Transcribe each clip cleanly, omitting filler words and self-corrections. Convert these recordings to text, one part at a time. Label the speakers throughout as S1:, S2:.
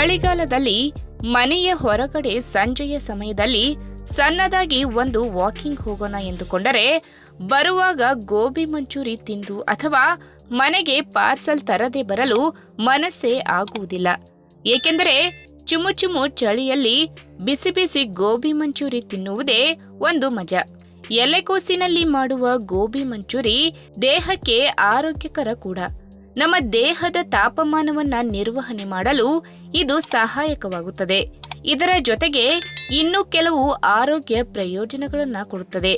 S1: ಚಳಿಗಾಲದಲ್ಲಿ ಮನೆಯ ಹೊರಗಡೆ ಸಂಜೆಯ ಸಮಯದಲ್ಲಿ ಸಣ್ಣದಾಗಿ ಒಂದು ವಾಕಿಂಗ್ ಹೋಗೋಣ ಎಂದುಕೊಂಡರೆ ಬರುವಾಗ ಗೋಬಿ ಮಂಚೂರಿ ತಿಂದು ಅಥವಾ ಮನೆಗೆ ಪಾರ್ಸಲ್ ತರದೆ ಬರಲು ಮನಸ್ಸೇ ಆಗುವುದಿಲ್ಲ. ಏಕೆಂದರೆ ಚುಮು ಚಳಿಯಲ್ಲಿ ಬಿಸಿ ಬಿಸಿ ಗೋಬಿ ಮಂಚೂರಿ ತಿನ್ನುವುದೇ ಒಂದು ಮಜಾ. ಎಲೆಕೋಸಿನಲ್ಲಿ ಮಾಡುವ ಗೋಬಿ ಮಂಚೂರಿ ದೇಹಕ್ಕೆ ಆರೋಗ್ಯಕರ ಕೂಡ. ನಮ್ಮ ದೇಹದ ತಾಪಮಾನವನ್ನ ನಿರ್ವಹಣೆ ಮಾಡಲು ಇದು ಸಹಾಯಕವಾಗುತ್ತದೆ. ಇದರ ಜೊತೆಗೆ ಇನ್ನೂ ಕೆಲವು ಆರೋಗ್ಯ ಪ್ರಯೋಜನಗಳನ್ನ ಕೊಡುತ್ತದೆ.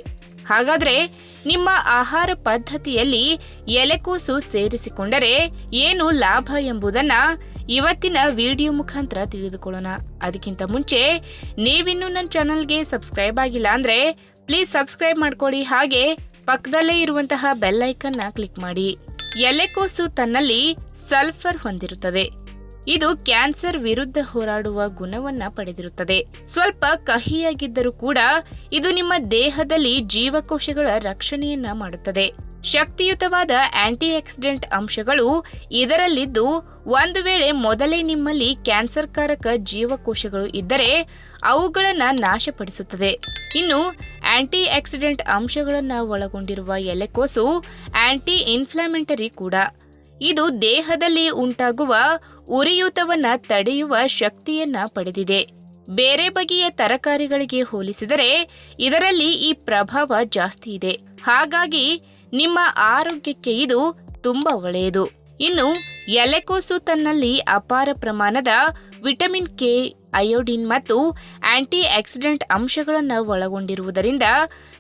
S1: ಹಾಗಾದ್ರೆ ನಿಮ್ಮ ಆಹಾರ ಪದ್ಧತಿಯಲ್ಲಿ ಎಲೆಕೋಸು ಸೇರಿಸಿಕೊಂಡರೆ ಏನು ಲಾಭ ಎಂಬುದನ್ನ ಇವತ್ತಿನ ವಿಡಿಯೋ ಮುಖಾಂತರ ತಿಳಿದುಕೊಳ್ಳೋಣ. ಅದಕ್ಕಿಂತ ಮುಂಚೆ ನೀವಿನ್ನೂ ನನ್ನ ಚಾನಲ್ಗೆ ಸಬ್ಸ್ಕ್ರೈಬ್ ಆಗಿಲ್ಲ ಅಂದ್ರೆ ಪ್ಲೀಸ್ ಸಬ್ಸ್ಕ್ರೈಬ್ ಮಾಡ್ಕೊಳ್ಳಿ. ಹಾಗೆ ಪಕ್ಕದಲ್ಲೇ ಇರುವಂತಹ ಬೆಲ್ ಐಕನ್ನ ಕ್ಲಿಕ್ ಮಾಡಿ. ಎಲೆಕೋಸು ತನ್ನಲ್ಲಿ ಸಲ್ಫರ್ ಹೊಂದಿರುತ್ತದೆ. ಇದು ಕ್ಯಾನ್ಸರ್ ವಿರುದ್ಧ ಹೋರಾಡುವ ಗುಣವನ್ನ ಪಡೆದಿರುತ್ತದೆ. ಸ್ವಲ್ಪ ಕಹಿಯಾಗಿದ್ದರೂ ಕೂಡ ಇದು ನಿಮ್ಮ ದೇಹದಲ್ಲಿ ಜೀವಕೋಶಗಳ ರಕ್ಷಣೆಯನ್ನ ಮಾಡುತ್ತದೆ. ಶಕ್ತಿಯುತವಾದ ಆಂಟಿ ಆಕ್ಸಿಡೆಂಟ್ ಅಂಶಗಳು ಇದರಲ್ಲಿದ್ದು, ಒಂದು ವೇಳೆ ಮೊದಲೇ ನಿಮ್ಮಲ್ಲಿ ಕ್ಯಾನ್ಸರ್ ಕಾರಕ ಜೀವಕೋಶಗಳು ಇದ್ದರೆ ಅವುಗಳನ್ನ ನಾಶಪಡಿಸುತ್ತದೆ. ಇನ್ನು ಆಂಟಿ ಆಕ್ಸಿಡೆಂಟ್ ಅಂಶಗಳನ್ನ ಒಳಗೊಂಡಿರುವ ಎಲೆಕೋಸು ಆಂಟಿ ಇನ್ಫ್ಲಾಮೆಟರಿ ಕೂಡ. ಇದು ದೇಹದಲ್ಲಿ ಉಂಟಾಗುವ ಉರಿಯೂತವನ್ನ ತಡೆಯುವ ಶಕ್ತಿಯನ್ನ ಪಡೆದಿದೆ. ಬೇರೆ ಬಗೆಯ ತರಕಾರಿಗಳಿಗೆ ಹೋಲಿಸಿದರೆ ಇದರಲ್ಲಿ ಈ ಪ್ರಭಾವ ಜಾಸ್ತಿ ಇದೆ. ಹಾಗಾಗಿ ನಿಮ್ಮ ಆರೋಗ್ಯಕ್ಕೆ ಇದು ತುಂಬಾ ಒಳ್ಳೆಯದು. ಇನ್ನು ಎಲೆಕೋಸು ತನ್ನಲ್ಲಿ ಅಪಾರ ಪ್ರಮಾಣದ ವಿಟಮಿನ್ ಕೆ, ಅಯೋಡಿನ್ ಮತ್ತು ಆಂಟಿ ಆಕ್ಸಿಡೆಂಟ್ ಅಂಶಗಳನ್ನು ಒಳಗೊಂಡಿರುವುದರಿಂದ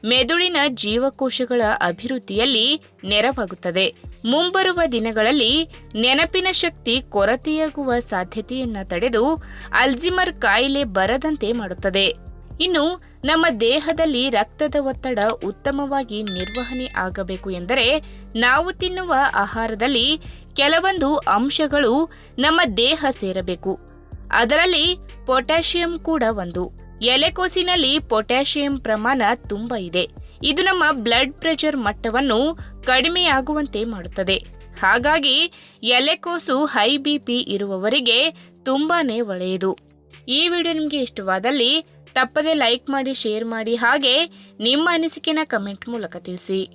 S1: ಮೆದುಳಿನ ಜೀವಕೋಶಗಳ ಅಭಿವೃದ್ಧಿಯಲ್ಲಿ ನೆರವಾಗುತ್ತದೆ. ಮುಂಬರುವ ದಿನಗಳಲ್ಲಿ ನೆನಪಿನ ಶಕ್ತಿ ಕೊರತೆಯಾಗುವ ಸಾಧ್ಯತೆಯನ್ನ ತಡೆದು ಅಲ್ಝೀಮರ್ ಕಾಯಿಲೆ ಬರದಂತೆ ಮಾಡುತ್ತದೆ. ಇನ್ನು ನಮ್ಮ ದೇಹದಲ್ಲಿ ರಕ್ತದ ಒತ್ತಡ ಉತ್ತಮವಾಗಿ ನಿರ್ವಹಣೆ ಆಗಬೇಕು ಎಂದರೆ ನಾವು ತಿನ್ನುವ ಆಹಾರದಲ್ಲಿ ಕೆಲವೊಂದು ಅಂಶಗಳು ನಮ್ಮ ದೇಹ ಸೇರಬೇಕು. ಅದರಲ್ಲಿ ಪೊಟ್ಯಾಷಿಯಂ ಕೂಡ ಒಂದು. ಎಲೆಕೋಸಿನಲ್ಲಿ ಪೊಟ್ಯಾಷಿಯಂ ಪ್ರಮಾಣ ತುಂಬಾ ಇದೆ. ಇದು ನಮ್ಮ ಬ್ಲಡ್ ಪ್ರೆಷರ್ ಮಟ್ಟವನ್ನು ಕಡಿಮೆಯಾಗುವಂತೆ ಮಾಡುತ್ತದೆ. ಹಾಗಾಗಿ ಎಲೆಕೋಸು ಹೈ ಬಿಪಿ ಇರುವವರಿಗೆ ತುಂಬಾನೇ ಒಳ್ಳೆಯದು. ಈ ವಿಡಿಯೋ ನಿಮಗೆ ಇಷ್ಟವಾದಲ್ಲಿ ತಪ್ಪದೆ ಲೈಕ್ ಮಾಡಿ, ಶೇರ್ ಮಾಡಿ, ಹಾಗೆ ನಿಮ್ಮ ಅನಿಸಿಕೆನ ಕಮೆಂಟ್ ಮೂಲಕ ತಿಳಿಸಿ.